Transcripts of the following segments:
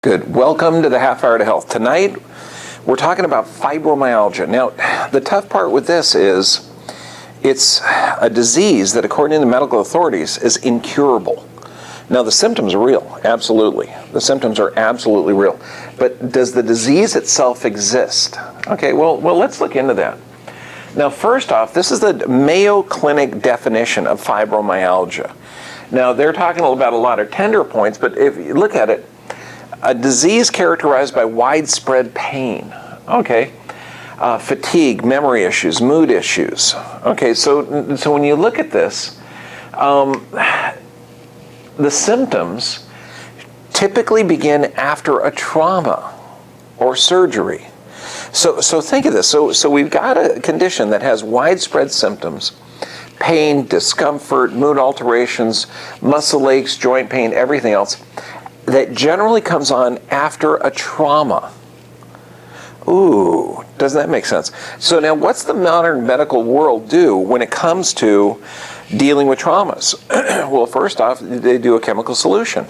Good. Welcome to the Half Hour to Health. Tonight, we're talking about fibromyalgia. Now, the tough part with this is it's a disease that, according to the medical authorities, is incurable. Now, the symptoms are real, absolutely. The symptoms are absolutely real. But does the disease itself exist? Okay, well, let's look into that. Now, first off, this is the Mayo Clinic definition of fibromyalgia. Now, they're talking about a lot of tender points, but if you look at it, a disease characterized by widespread pain, okay, fatigue, memory issues, mood issues. Okay, so when you look at this, the symptoms typically begin after a trauma or surgery. So think of this. So we've got a condition that has widespread symptoms: pain, discomfort, mood alterations, muscle aches, joint pain, everything else, that generally comes on after a trauma. Ooh, doesn't that make sense? So now, what's the modern medical world do when it comes to dealing with traumas? Well, first off, they do a chemical solution.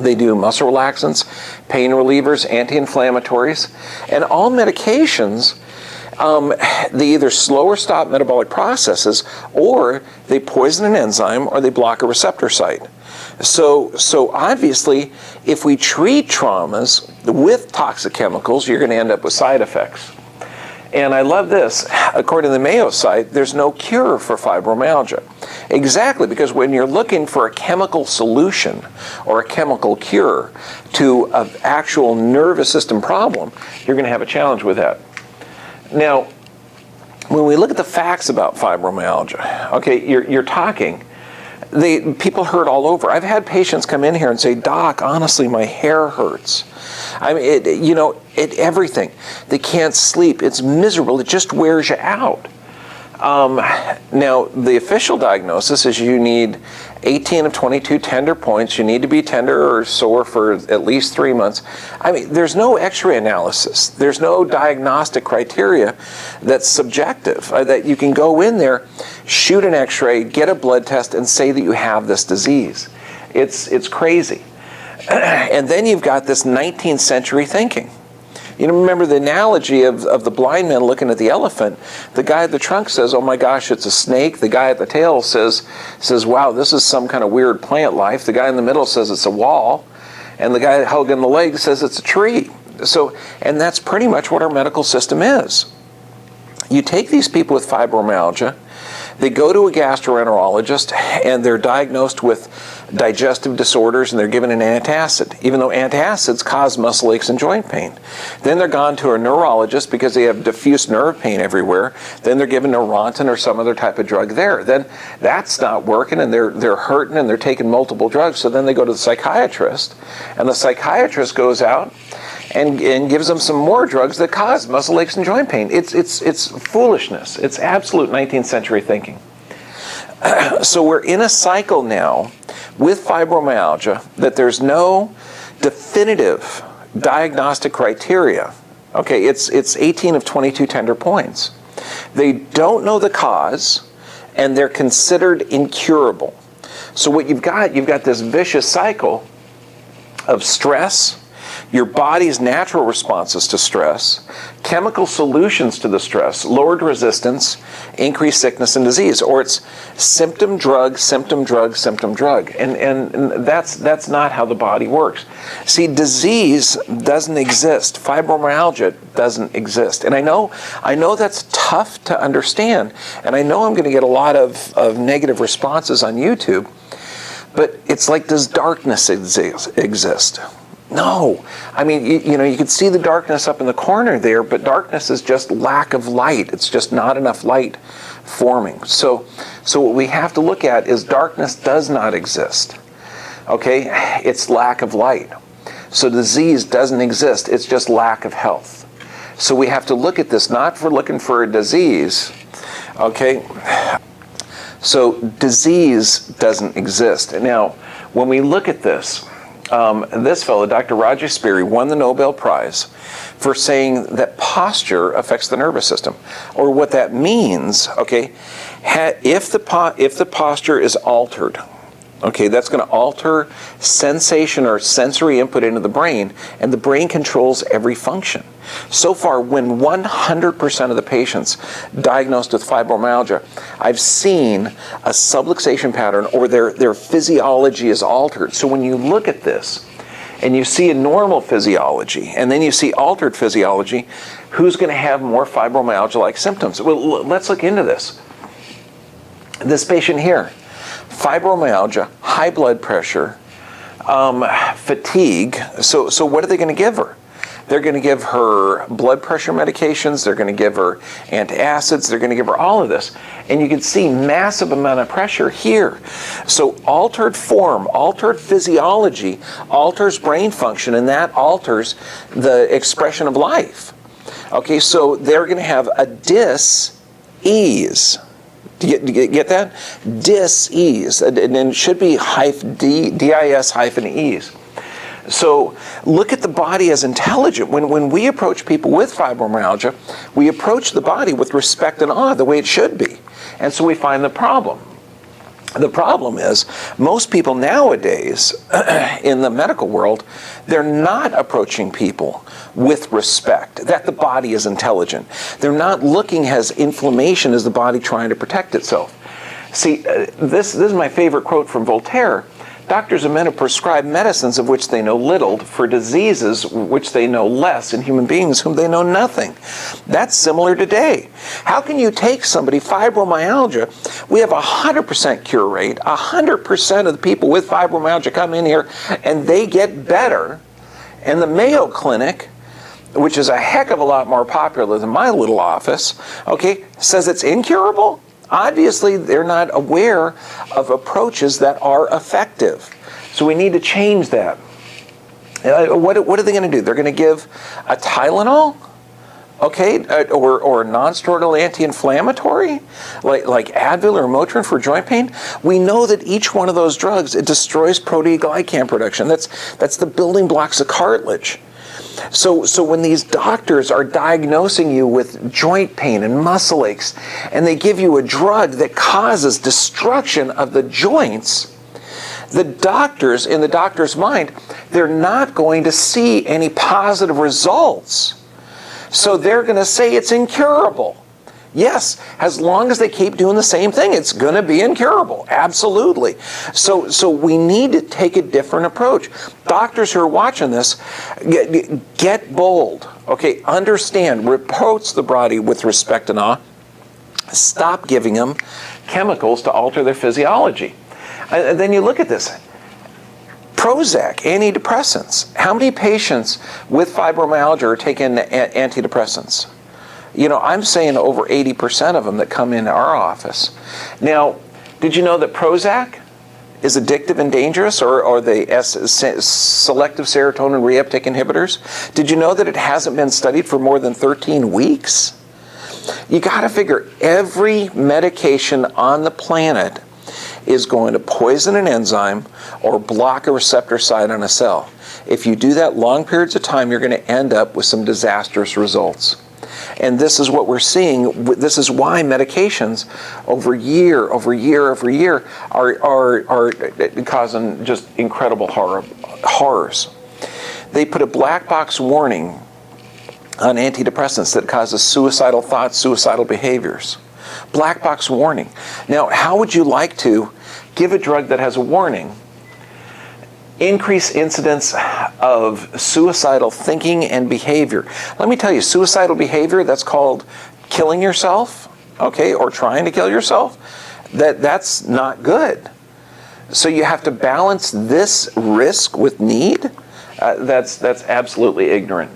They do muscle relaxants, pain relievers, anti-inflammatories, and all medications. They either slow or stop metabolic processes, or they poison an enzyme, or they block a receptor site. So obviously, if we treat traumas with toxic chemicals, you're going to end up with side effects. And I love this. According to the Mayo site, there's no cure for fibromyalgia. Exactly, because when you're looking for a chemical solution or a chemical cure to an actual nervous system problem, you're going to have a challenge with that. Now, when we look at the facts about fibromyalgia, okay, you're talking, people hurt all over. I've had patients come in here and say, "Doc, honestly, my hair hurts. I mean, everything. They can't sleep. It's miserable. It just wears you out." Now, the official diagnosis is you need 18 of 22 tender points. You need to be tender or sore for at least 3 months. I mean, there's no x-ray analysis. There's no diagnostic criteria that's subjective, that you can go in there, shoot an x-ray, get a blood test, and say that you have this disease. It's crazy. And then you've got this 19th century thinking. You know, remember the analogy of the blind man looking at the elephant. The guy at the trunk says, "Oh my gosh, it's a snake." The guy at the tail says, "Wow, this is some kind of weird plant life." The guy in the middle says it's a wall. And the guy hugging the leg says it's a tree. And that's pretty much what our medical system is. You take these people with fibromyalgia, they go to a gastroenterologist, and they're diagnosed with digestive disorders, and they're given an antacid, even though antacids cause muscle aches and joint pain. Then they're gone to a neurologist because they have diffuse nerve pain everywhere. Then they're given Neurontin or some other type of drug there. Then that's not working, and they're hurting, and they're taking multiple drugs. So then they go to the psychiatrist, and the psychiatrist goes out and gives them some more drugs that cause muscle aches and joint pain. It's foolishness. It's absolute 19th century thinking. So we're in a cycle now with fibromyalgia that there's no definitive diagnostic criteria. Okay, it's 18 of 22 tender points. They don't know the cause, and they're considered incurable. So what you've got this vicious cycle of stress, your body's natural responses to stress, chemical solutions to the stress, lowered resistance, increased sickness and disease, or it's symptom drug, symptom drug, symptom drug. And that's not how the body works. See, disease doesn't exist. Fibromyalgia doesn't exist. And I know that's tough to understand, and I know I'm going to get a lot of negative responses on YouTube, but it's like, does darkness exist? No. I mean, you can see the darkness up in the corner there, but darkness is just lack of light. It's just not enough light forming. So what we have to look at is darkness does not exist. Okay? It's lack of light. So disease doesn't exist. It's just lack of health. So we have to look at this not for looking for a disease. Okay? So disease doesn't exist. Now, when we look at this, this fellow, Dr. Roger Sperry, won the Nobel Prize for saying that posture affects the nervous system. Or what that means, okay, if the posture is altered, Okay, that's going to alter sensation or sensory input into the brain, and the brain controls every function. So far, when 100% of the patients diagnosed with fibromyalgia, I've seen a subluxation pattern, or their physiology is altered. So when you look at this, and you see a normal physiology, and then you see altered physiology, who's going to have more fibromyalgia-like symptoms? Well, let's look into this. This patient here, fibromyalgia, high blood pressure, fatigue. So what are they going to give her? They're going to give her blood pressure medications. They're going to give her antacids. They're going to give her all of this. And you can see massive amount of pressure here. So altered form, altered physiology, alters brain function, and that alters the expression of life. Okay, so they're going to have a dis-ease. Do you get that? Dis-ease. And it should be dis-ease. So look at the body as intelligent. When we approach people with fibromyalgia, we approach the body with respect and awe, the way it should be. And so we find the problem. The problem is, most people nowadays in the medical world, they're not approaching people with respect, that the body is intelligent. They're not looking as inflammation as the body trying to protect itself. See, this is my favorite quote from Voltaire. Doctors are meant to prescribe medicines of which they know little for diseases which they know less in human beings whom they know nothing. That's similar today. How can you take somebody, fibromyalgia, we have a 100% cure rate, 100% of the people with fibromyalgia come in here and they get better, and the Mayo Clinic, which is a heck of a lot more popular than my little office, okay, says it's incurable? Obviously, they're not aware of approaches that are effective. So we need to change that. What are they going to do? They're going to give a Tylenol, okay, or a non-steroidal anti-inflammatory, like Advil or Motrin for joint pain. We know that each one of those drugs, it destroys proteoglycan production. That's the building blocks of cartilage. So when these doctors are diagnosing you with joint pain and muscle aches, and they give you a drug that causes destruction of the joints, the doctors, in the doctor's mind, they're not going to see any positive results. So they're going to say it's incurable. Yes, as long as they keep doing the same thing, it's going to be incurable. Absolutely. So we need to take a different approach. Doctors who are watching this, get bold. Okay, understand, approach the body with respect and awe. Stop giving them chemicals to alter their physiology. And then you look at this. Prozac, antidepressants. How many patients with fibromyalgia are taking antidepressants? You know, I'm saying over 80% of them that come into our office. Now, did you know that Prozac is addictive and dangerous, or the selective serotonin reuptake inhibitors? Did you know that it hasn't been studied for more than 13 weeks? You got to figure every medication on the planet is going to poison an enzyme or block a receptor site on a cell. If you do that long periods of time, you're going to end up with some disastrous results. And this is what we're seeing. This is why medications over year are causing just incredible horrors. They put a black box warning on antidepressants that causes suicidal thoughts, suicidal behaviors. Black box warning. Now, how would you like to give a drug that has a warning? Increase incidence of suicidal thinking and behavior. Let me tell you, suicidal behavior, that's called killing yourself, okay, or trying to kill yourself. That's not good. So you have to balance this risk with need. That's absolutely ignorant.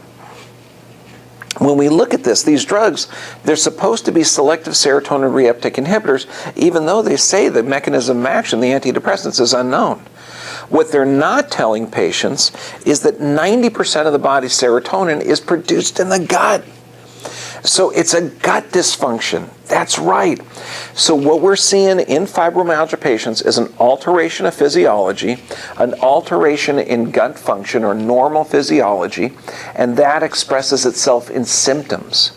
When we look at this, these drugs, they're supposed to be selective serotonin reuptake inhibitors, even though they say the mechanism of action, the antidepressants, is unknown. What they're not telling patients is that 90% of the body's serotonin is produced in the gut. So it's a gut dysfunction. That's right. So what we're seeing in fibromyalgia patients is an alteration of physiology, an alteration in gut function or normal physiology, and that expresses itself in symptoms.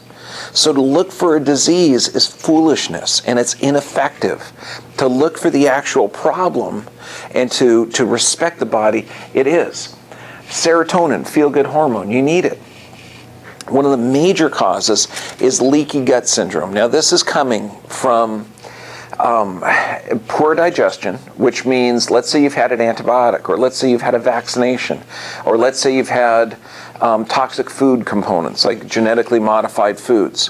So to look for a disease is foolishness, and it's ineffective. To look for the actual problem and to respect the body, it is. Serotonin, feel-good hormone, you need it. One of the major causes is leaky gut syndrome. Now, this is coming from poor digestion, which means, let's say you've had an antibiotic, or let's say you've had a vaccination, or let's say you've had toxic food components, like genetically modified foods.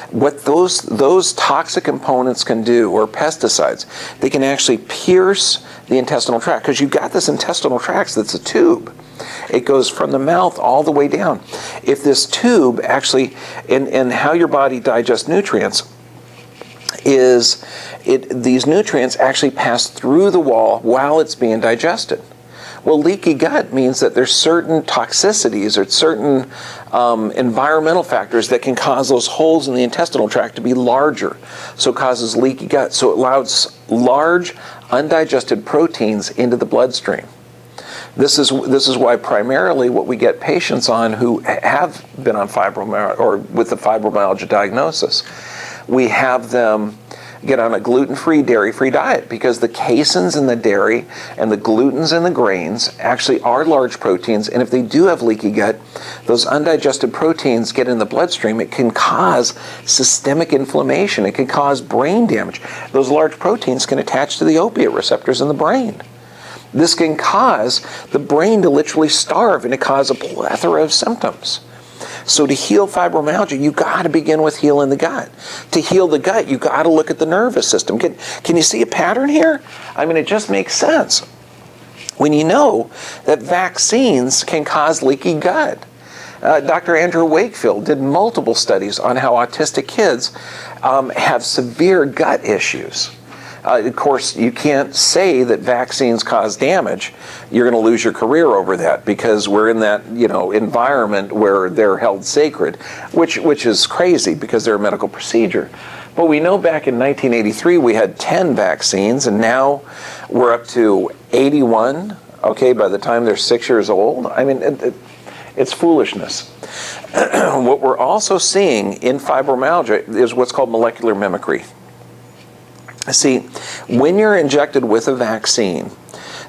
What those toxic components can do, or pesticides, they can actually pierce the intestinal tract, because you've got this intestinal tract that's a tube. It goes from the mouth all the way down. If this tube actually, and how your body digests nutrients, these nutrients actually pass through the wall while it's being digested. Well, leaky gut means that there's certain toxicities or certain environmental factors that can cause those holes in the intestinal tract to be larger. So it causes leaky gut. So it allows large, undigested proteins into the bloodstream. This is why primarily what we get patients on who have been on fibromyalgia or with the fibromyalgia diagnosis, we have them get on a gluten-free, dairy-free diet, because the caseins in the dairy and the glutens in the grains actually are large proteins, and if they do have leaky gut, those undigested proteins get in the bloodstream. It can cause systemic inflammation. It can cause brain damage. Those large proteins can attach to the opiate receptors in the brain. This can cause the brain to literally starve and to cause a plethora of symptoms. So to heal fibromyalgia, you got to begin with healing the gut. To heal the gut, you got to look at the nervous system. Can you see a pattern here? I mean, it just makes sense. When you know that vaccines can cause leaky gut. Dr. Andrew Wakefield did multiple studies on how autistic kids have severe gut issues. Of course, you can't say that vaccines cause damage. You're going to lose your career over that, because we're in that environment where they're held sacred, which is crazy because they're a medical procedure. But we know back in 1983 we had 10 vaccines, and now we're up to 81. Okay, by the time they're 6 years old, I mean it's foolishness. What we're also seeing in fibromyalgia is what's called molecular mimicry. See, when you're injected with a vaccine,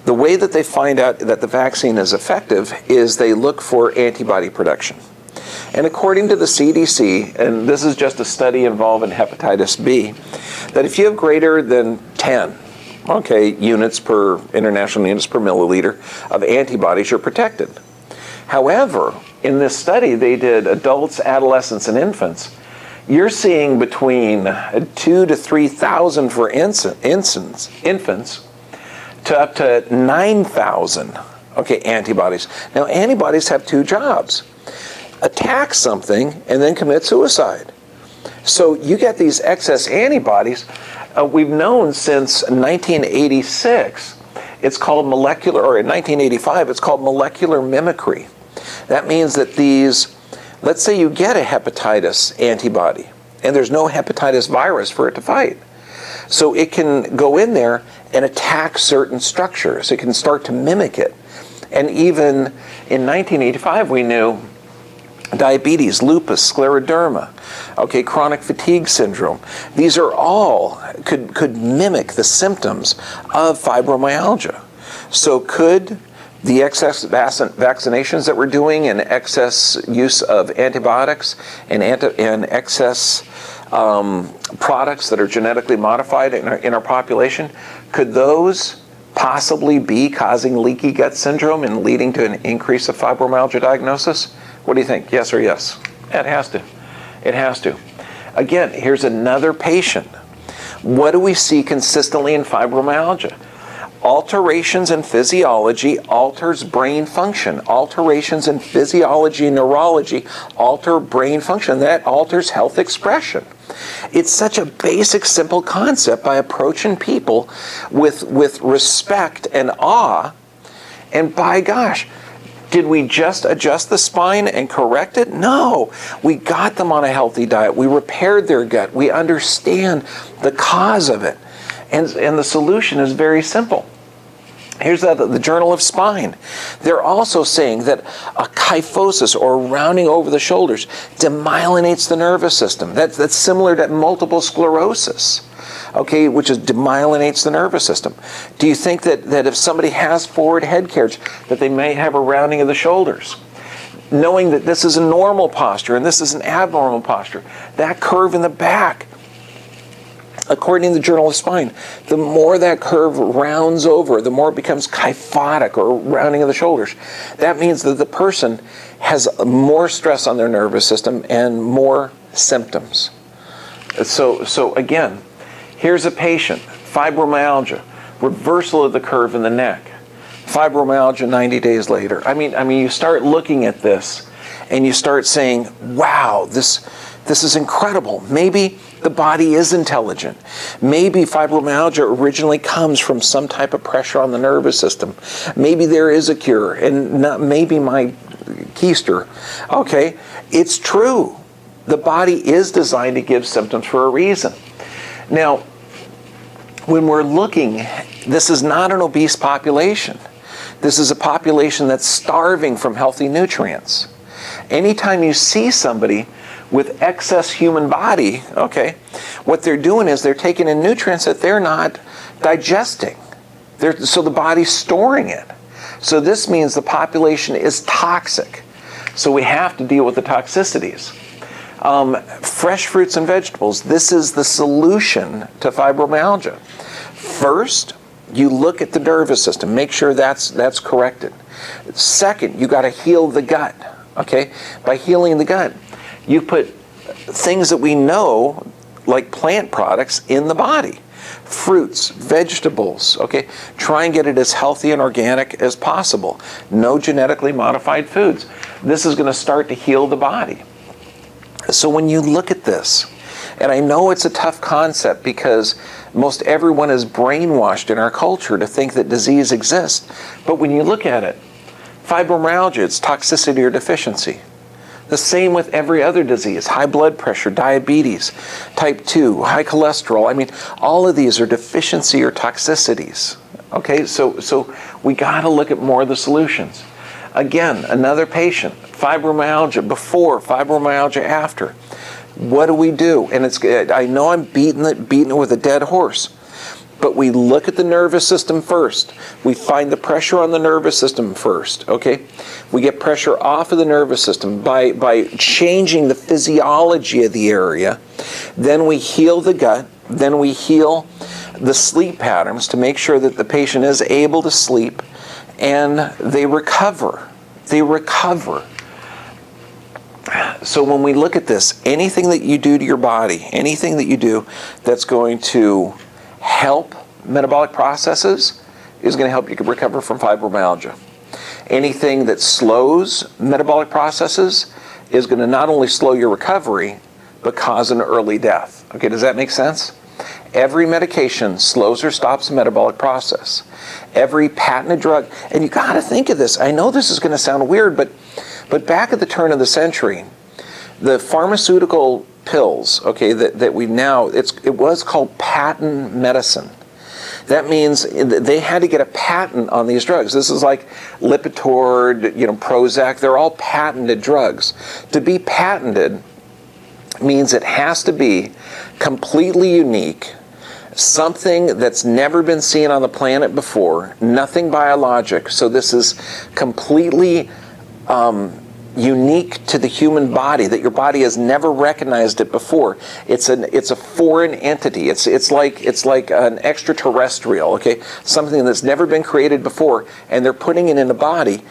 the way that they find out that the vaccine is effective is they look for antibody production. And according to the CDC, and this is just a study involving hepatitis B, that if you have greater than 10, international units per milliliter of antibodies, you're protected. However, in this study, they did adults, adolescents, and infants. You're seeing between 2,000 to 3,000 for infants to up to 9,000 antibodies. Now, antibodies have two jobs: attack something and then commit suicide. So you get these excess antibodies. We've known since 1986, it's called molecular, or in 1985, it's called molecular mimicry. That means that let's say you get a hepatitis antibody, and there's no hepatitis virus for it to fight. So it can go in there and attack certain structures. It can start to mimic it. And even in 1985, we knew diabetes, lupus, scleroderma, chronic fatigue syndrome. These are all could mimic the symptoms of fibromyalgia. So could the excess vaccinations that we're doing and excess use of antibiotics and excess products that are genetically modified in our population, could those possibly be causing leaky gut syndrome and leading to an increase of fibromyalgia diagnosis? What do you think? Yes or yes? It has to. It has to. Again, here's another patient. What do we see consistently in fibromyalgia? Alterations in physiology alters brain function. Alterations in physiology and neurology alter brain function. That alters health expression. It's such a basic, simple concept by approaching people with respect and awe. And by gosh, did we just adjust the spine and correct it? No. We got them on a healthy diet. We repaired their gut. We understand the cause of it. And the solution is very simple. Here's the Journal of Spine. They're also saying that a kyphosis, or rounding over the shoulders, demyelinates the nervous system. That's similar to multiple sclerosis, okay, which is demyelinates the nervous system. Do you think that if somebody has forward head carriage, that they may have a rounding of the shoulders? Knowing that this is a normal posture and this is an abnormal posture, that curve in the back, according to the Journal of Spine, the more that curve rounds over, the more it becomes kyphotic, or rounding of the shoulders. That means that the person has more stress on their nervous system and more symptoms. So again, here's a patient, fibromyalgia, reversal of the curve in the neck. Fibromyalgia 90 days later. I mean, you start looking at this and you start saying, wow, this is incredible. Maybe the body is intelligent. Maybe fibromyalgia originally comes from some type of pressure on the nervous system. Maybe there is a cure, and not maybe my keister. Okay, it's true. The body is designed to give symptoms for a reason. Now, when we're looking, this is not an obese population. This is a population that's starving from healthy nutrients. Anytime you see somebody with excess human body, okay, what they're doing is they're taking in nutrients that they're not digesting. So the body's storing it. So this means the population is toxic. So we have to deal with the toxicities. Fresh fruits and vegetables, this is the solution to fibromyalgia. First, you look at the nervous system, make sure that's corrected. Second, you got to heal the gut, okay? By healing the gut, you put things that we know, like plant products, in the body. Fruits, vegetables, okay? Try and get it as healthy and organic as possible. No genetically modified foods. This is going to start to heal the body. So when you look at this, and I know it's a tough concept because most everyone is brainwashed in our culture to think that disease exists. But when you look at it, fibromyalgia, it's toxicity or deficiency. The same with every other disease, high blood pressure, diabetes, type 2, high cholesterol. I mean, all of these are deficiency or toxicities. Okay, so we got to look at more of the solutions. Again, another patient, fibromyalgia before, fibromyalgia after. What do we do? And I know I'm beating it with a dead horse. But we look at the nervous system first. We find the pressure on the nervous system first, okay? We get pressure off of the nervous system by changing the physiology of the area. Then we heal the gut. Then we heal the sleep patterns to make sure that the patient is able to sleep and they recover. They recover. So when we look at this, anything that you do to your body, anything that you do that's going to help metabolic processes is going to help you recover from fibromyalgia. Anything that slows metabolic processes is going to not only slow your recovery, but cause an early death. Okay, does that make sense? Every medication slows or stops the metabolic process. Every patented drug, and you got to think of this. I know this is going to sound weird, but back at the turn of the century, the pharmaceutical pills, okay, that we now, it was called patent medicine. That means they had to get a patent on these drugs. This is like Lipitor, Prozac, they're all patented drugs. To be patented means it has to be completely unique, something that's never been seen on the planet before, nothing biologic. So this is completely unique to the human body, that your body has never recognized it before. It's a foreign entity. It's like an extraterrestrial, okay? Something that's never been created before, and they're putting it in the body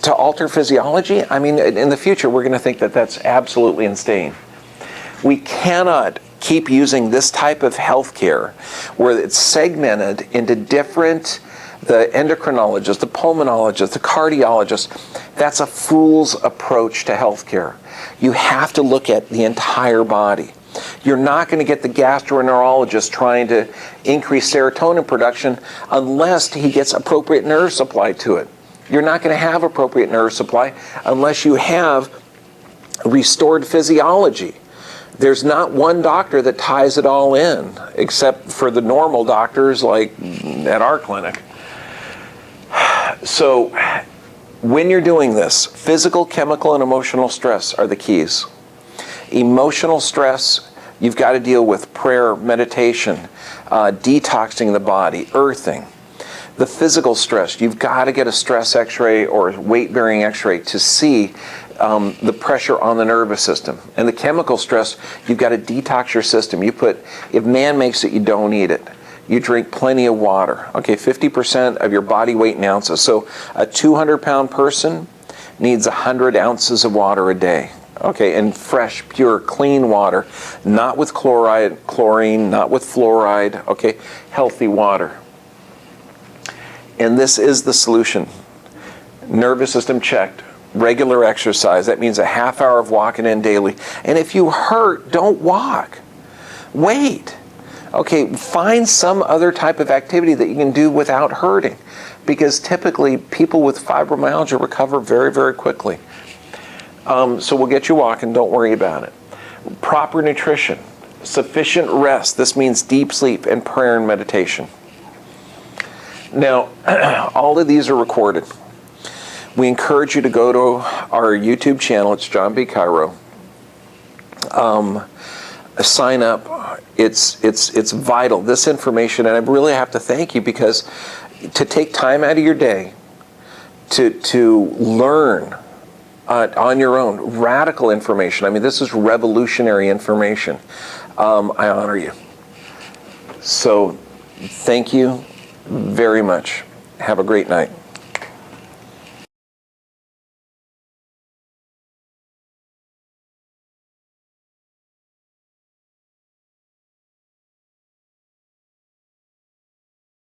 to alter physiology. I mean, in the future, we're going to think that that's absolutely insane. We cannot keep using this type of healthcare where it's segmented into different, the endocrinologist, the pulmonologist, the cardiologist. That's a fool's approach to healthcare. You have to look at the entire body. You're not going to get the gastroenterologist trying to increase serotonin production unless he gets appropriate nerve supply to it. You're not going to have appropriate nerve supply unless you have restored physiology. There's not one doctor that ties it all in, except for the normal doctors like at our clinic. So when you're doing this, physical, chemical, and emotional stress are the keys. Emotional stress, you've got to deal with prayer, meditation, detoxing the body, earthing. The physical stress, you've got to get a stress x-ray or weight-bearing x-ray to see the pressure on the nervous system. And the chemical stress, you've got to detox your system. If man makes it, you don't eat it. You drink plenty of water. Okay, 50% of your body weight in ounces. So a 200-pound person needs 100 ounces of water a day. Okay, and fresh, pure, clean water, not with chlorine, not with fluoride. Okay, healthy water. And this is the solution. Nervous system checked. Regular exercise. That means a half hour of walking in daily. And if you hurt, don't walk. Wait. Okay, find some other type of activity that you can do without hurting. Because typically, people with fibromyalgia recover very, very quickly. So we'll get you walking. Don't worry about it. Proper nutrition. Sufficient rest. This means deep sleep and prayer and meditation. Now, all of these are recorded. We encourage you to go to our YouTube channel. It's John B. Cairo. Sign up. It's vital. This information, and I really have to thank you, because to take time out of your day to learn on your own radical information. I mean, this is revolutionary information. I honor you. So, thank you very much. Have a great night.